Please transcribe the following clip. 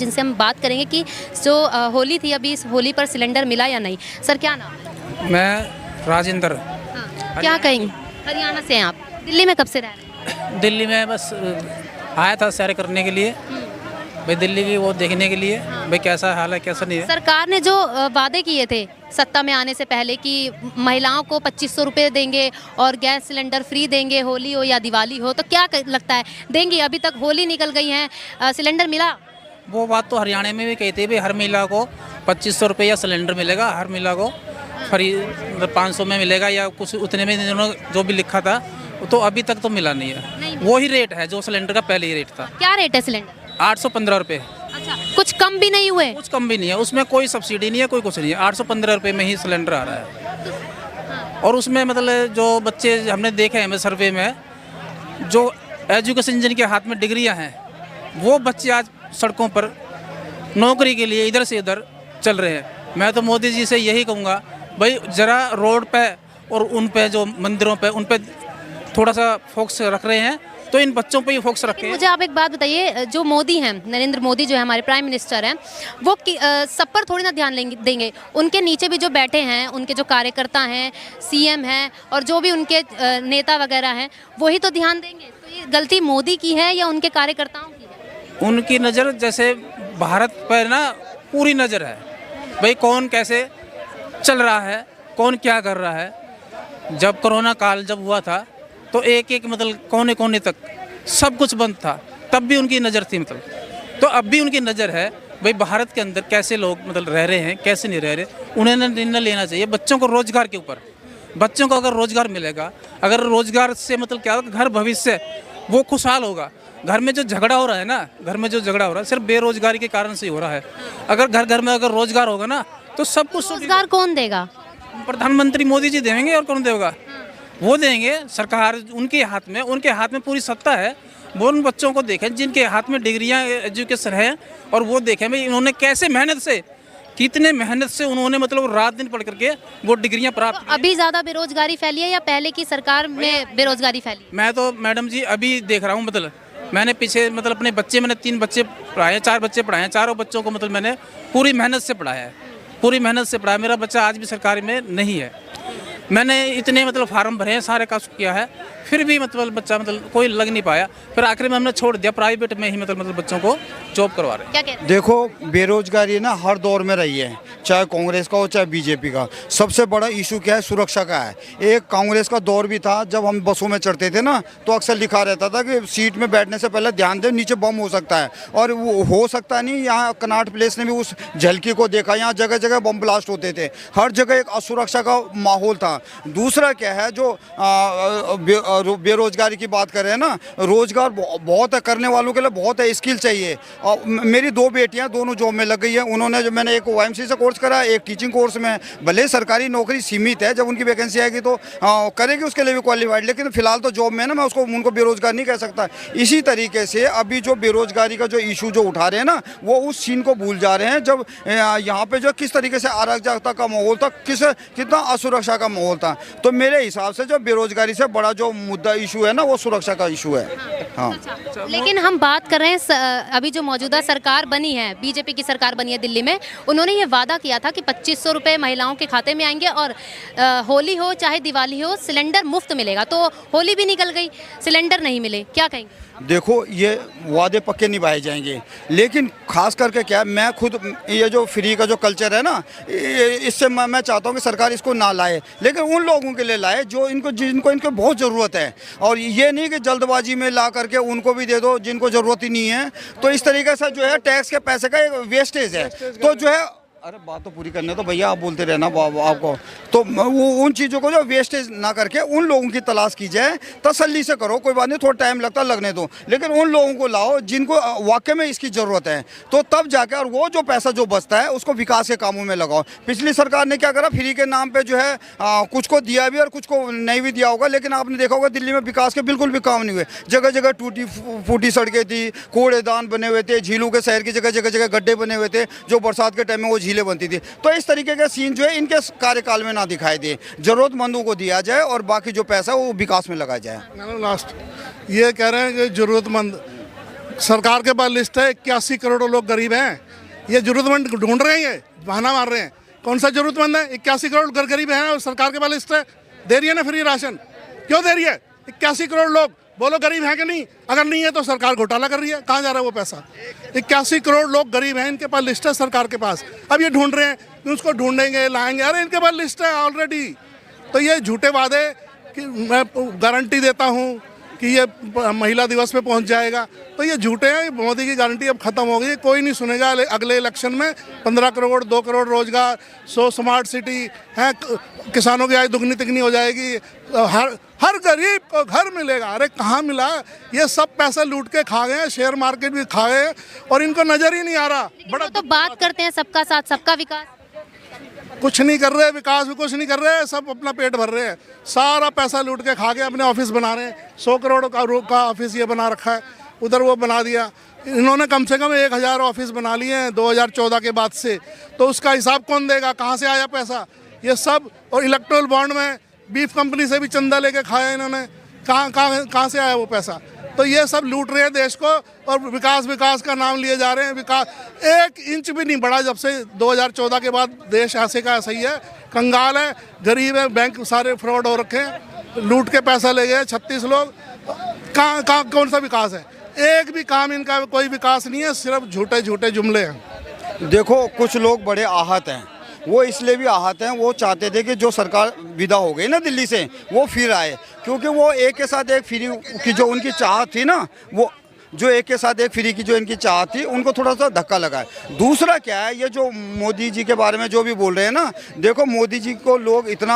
जिनसे हम बात करेंगे कि जो होली थी अभी, इस होली पर सिलेंडर मिला या नहीं। सर क्या नाम है? मैं राजेंद्र। हाँ, क्या कहेंगे? हरियाणा से हैं आप, दिल्ली में कब से रह रहे हैं? दिल्ली में बस आया था सैर करने के लिए, भाई दिल्ली की वो देखने के लिए, भाई कैसा हाल है कैसा नहीं है। सरकार ने जो वादे किए थे सत्ता में आने से पहले कि महिलाओं को 2500 रुपये देंगे और गैस सिलेंडर फ्री देंगे, होली हो या दिवाली हो, तो क्या लगता है देंगे? अभी तक होली निकल गई है, सिलेंडर मिला? वो बात तो हरियाणा में भी कही थी, भाई हर महिला को 2500 रुपये सिलेंडर मिलेगा, हर महिला को फ्री 500 में मिलेगा या कुछ उतने में इन्होंने जो भी लिखा था, तो अभी तक तो मिला नहीं है। वही रेट है जो सिलेंडर का पहले ही रेट था। क्या रेट है सिलेंडर? 815 रुपये। अच्छा, कुछ कम भी नहीं हुए? कुछ कम भी नहीं है, उसमें कोई सब्सिडी नहीं है, कोई कुछ नहीं है। 815 रुपये में ही सिलेंडर आ रहा है। और उसमें मतलब जो बच्चे हमने देखे हैं सर्वे में, जो एजुकेशन जिनके हाथ में डिग्रियां हैं, वो बच्चे आज सड़कों पर नौकरी के लिए इधर से इधर चल रहे हैं। मैं तो मोदी जी से यही कहूँगा, भाई ज़रा रोड पे और उन पे जो मंदिरों पे उन पे थोड़ा सा फोकस रख रहे हैं, तो इन बच्चों पे ही फोकस रखें। मुझे आप एक बात बताइए, जो मोदी हैं, नरेंद्र मोदी जो है हमारे प्राइम मिनिस्टर हैं, वो सब पर थोड़ी ना ध्यान देंगे। उनके नीचे भी जो बैठे हैं, उनके जो कार्यकर्ता हैं, सीएम हैं और जो भी उनके नेता वगैरह हैं, वही तो ध्यान देंगे। तो ये गलती मोदी की है या उनके कार्यकर्ताओं की है? उनकी नज़र जैसे भारत पर ना पूरी नज़र है, भाई कौन कैसे चल रहा है, कौन क्या कर रहा है। जब कोरोना काल जब हुआ था तो एक एक मतलब कोने कोने तक सब कुछ बंद था, तब भी उनकी नज़र थी मतलब। तो अब भी उनकी नज़र है, भाई भारत के अंदर कैसे लोग मतलब रह रहे हैं, कैसे नहीं रह रहे। उन्हें निर्णय लेना चाहिए बच्चों को रोज़गार के ऊपर। बच्चों को अगर रोज़गार मिलेगा, अगर रोज़गार से मतलब क्या होगा, घर भविष्य वो खुशहाल होगा। घर में जो झगड़ा हो रहा है ना, घर में जो झगड़ा हो रहा है सिर्फ बेरोजगारी के कारण से ही हो रहा है। अगर घर घर में अगर रोज़गार होगा ना, तो सब कुछ। रोजगार कौन देगा? प्रधानमंत्री मोदी जी देंगे, और कौन देगा? वो देंगे। सरकार उनके हाथ में पूरी सत्ता है। वो उन बच्चों को देखें जिनके हाथ में डिग्रियां एजुकेशन है, और वो देखें भाई इन्होंने कैसे मेहनत से, कितने मेहनत से उन्होंने मतलब रात दिन पढ़ करके वो डिग्रियां प्राप्त की। अभी ज़्यादा बेरोजगारी फैली है या पहले की सरकार में बेरोजगारी फैली? मैं तो मैडम जी अभी देख रहा हूँ, मतलब मैंने पीछे मतलब अपने बच्चे, मैंने 3 बच्चे पढ़ाए, 4 बच्चे पढ़ाए, चारों बच्चों को मतलब मैंने पूरी मेहनत से पढ़ाया है, पूरी मेहनत से पढ़ाया। मेरा बच्चा आज भी सरकारी में नहीं है। मैंने इतने मतलब फार्म भरे हैं, सारे काम किया है, फिर भी मतलब बच्चा मतलब कोई लग नहीं पाया। फिर आखिर में हमने छोड़ दिया, प्राइवेट में ही मतलब बच्चों को जॉब करवा रहे हैं। क्या कह रहे हैं? देखो, बेरोजगारी ना हर दौर में रही है, चाहे कांग्रेस का हो चाहे बीजेपी का। सबसे बड़ा इशू क्या है? सुरक्षा का है। एक कांग्रेस का दौर भी था, जब हम बसों में चढ़ते थे ना, तो अक्सर लिखा रहता था कि सीट में बैठने से पहले ध्यान दें, नीचे बम हो सकता है। और वो हो सकता नहीं। यहाँ कनॉट प्लेस ने भी उस झलकी को देखा, यहाँ जगह जगह बम ब्लास्ट होते थे, हर जगह एक असुरक्षा का माहौल था। दूसरा क्या है, जो बेरोजगारी की बात कर रहे हैं ना, रोजगार बहुत है, करने वालों के लिए बहुत है, स्किल चाहिए। और मेरी 2 बेटियां दोनों जॉब में लग गई हैं। उन्होंने जो, मैंने एक OMC से कोर्स करा, एक टीचिंग कोर्स में। भले सरकारी नौकरी सीमित है, जब उनकी वैकेंसी आएगी तो करेगी, उसके लिए भी क्वालिफाइड, लेकिन फिलहाल तो जॉब में है ना, मैं उनको बेरोजगार नहीं कह सकता। इसी तरीके से अभी जो बेरोजगारी का जो इशू जो उठा रहे हैं ना, वो उस सीन को भूल जा रहे हैं, जब यहाँ पे जो किस तरीके से अराजकता का माहौल था, कितना असुरक्षा का माहौल था। तो मेरे हिसाब से जो बेरोजगारी से बड़ा जो मुद्दा इशू है ना, वो सुरक्षा का इशू है। हाँ, लेकिन हम बात कर रहे हैं अभी जो मौजूदा सरकार बनी है, बीजेपी की सरकार बनी है दिल्ली में, उन्होंने ये वादा किया था कि 2500 रुपये महिलाओं के खाते में आएंगे और होली हो चाहे दिवाली हो सिलेंडर मुफ्त मिलेगा। तो होली भी निकल गई, सिलेंडर नहीं मिले, क्या कहेंगे? देखो, ये वादे पक्के निभाए जाएंगे, लेकिन खास करके क्या है, मैं खुद ये जो फ्री का जो कल्चर है ना, इससे मैं चाहता हूँ कि सरकार इसको ना लाए, लेकिन उन लोगों के लिए लाए जो जिनको इनको बहुत ज़रूरत है। और ये नहीं कि जल्दबाजी में ला करके उनको भी दे दो जिनको ज़रूरत ही नहीं है। तो इस तरीके से जो है टैक्स के पैसे का एक वेस्टेज है। तो जो है, अरे बात तो पूरी करने तो भैया, आप बोलते रहना आपको। तो वो उन चीज़ों को जो वेस्टेज ना करके उन लोगों की तलाश की जाए, तसल्ली से करो, कोई बात नहीं, थोड़ा टाइम लगता लगने दो, लेकिन उन लोगों को लाओ जिनको वाकई में इसकी ज़रूरत है। तो तब जाकर, और वो जो पैसा जो बचता है उसको विकास के कामों में लगाओ। पिछली सरकार ने क्या करा, फ्री के नाम पर जो है कुछ को दिया भी और कुछ को नहीं भी दिया होगा, लेकिन आपने देखा होगा दिल्ली में विकास के बिल्कुल भी काम नहीं हुए। जगह जगह टूटी फूटी सड़कें थी, कूड़ेदान बने हुए थे, झीलों के शहर की जगह जगह गड्ढे बने हुए थे, जो बरसात के टाइम में वो झीलें बनती थी। तो इस तरीके का सीन जो है इनके कार्यकाल में ना दिखाई दे, जरूरतमंदों को दिया जाए और बाकी जो पैसा वो विकास में लगाया जाए। लास्ट ये कह रहे हैं कि जरूरतमंद सरकार के पास लिस्ट है, 81 करोड़ लोग गरीब हैं। ये जरूरतमंद ढूंढ रहे हैं, ये बहाना मार रहे हैं। कौन सा जरूरतमंद है? 81 करोड़ गरीब हैं और सरकार के पास लिस्ट है। दे रही है ना फ्री राशन, क्यों दे रही है? 81 करोड़ लोग, बोलो गरीब हैं कि नहीं? अगर नहीं है तो सरकार घोटाला कर रही है। कहाँ जा रहा है वो पैसा? 81 करोड़ लोग गरीब हैं, इनके पास लिस्ट है सरकार के पास। अब ये ढूंढ रहे हैं कि उसको ढूंढेंगे, लाएंगे। अरे इनके पास लिस्ट है ऑलरेडी। तो ये झूठे वादे कि मैं गारंटी देता हूँ कि ये महिला दिवस पे पहुंच जाएगा, तो ये झूठे हैं। मोदी की गारंटी अब खत्म हो गई, कोई नहीं सुनेगा। अगले इलेक्शन में 15 करोड़ 2 करोड़ रोजगार, 100 स्मार्ट सिटी है, किसानों की आय दुगनी तिगनी हो जाएगी, हर गरीब को घर मिलेगा। अरे कहाँ मिला? ये सब पैसे लूट के खा गए, शेयर मार्केट भी खा गए और इनको नजर ही नहीं आ रहा। बड़ा तो बात करते हैं सबका साथ सबका विकास, कुछ नहीं कर रहे, विकास भी कुछ नहीं कर रहे, सब अपना पेट भर रहे हैं। सारा पैसा लूट के खा के अपने ऑफिस बना रहे हैं। 100 करोड़ का ऑफिस ये बना रखा है, उधर वो बना दिया। इन्होंने कम से कम 1000 ऑफिस बना लिए हैं 2014 के बाद से। तो उसका हिसाब कौन देगा? कहाँ से आया पैसा? ये सब। और इलेक्ट्रोल बॉन्ड में बीफ कंपनी से भी चंदा लेके खाया इन्होंने। कहाँ से आया वो पैसा? तो ये सब लूट रहे हैं देश को और विकास का नाम लिए जा रहे हैं। विकास 1 इंच भी नहीं बढ़ा जब से 2014 के बाद। देश ऐसे का ऐसा ही है, कंगाल है, गरीब है, बैंक सारे फ्रॉड हो रखे हैं, लूट के पैसा ले गए 36 लोग। कहाँ कौन सा विकास है? एक भी काम इनका कोई विकास नहीं है, सिर्फ झूठे झूठे जुमले हैं। देखो कुछ लोग बड़े आहत हैं, वो इसलिए भी आहत हैं, वो चाहते थे कि जो सरकार विदा हो गई ना दिल्ली से, वो फिर आए। क्योंकि वो एक के साथ एक फ्री की जो उनकी चाहत थी ना, वो जो एक के साथ एक फ्री की जो इनकी चाहत थी, उनको थोड़ा सा धक्का लगा है। दूसरा क्या है, ये जो मोदी जी के बारे में जो भी बोल रहे हैं ना, देखो मोदी जी को लोग इतना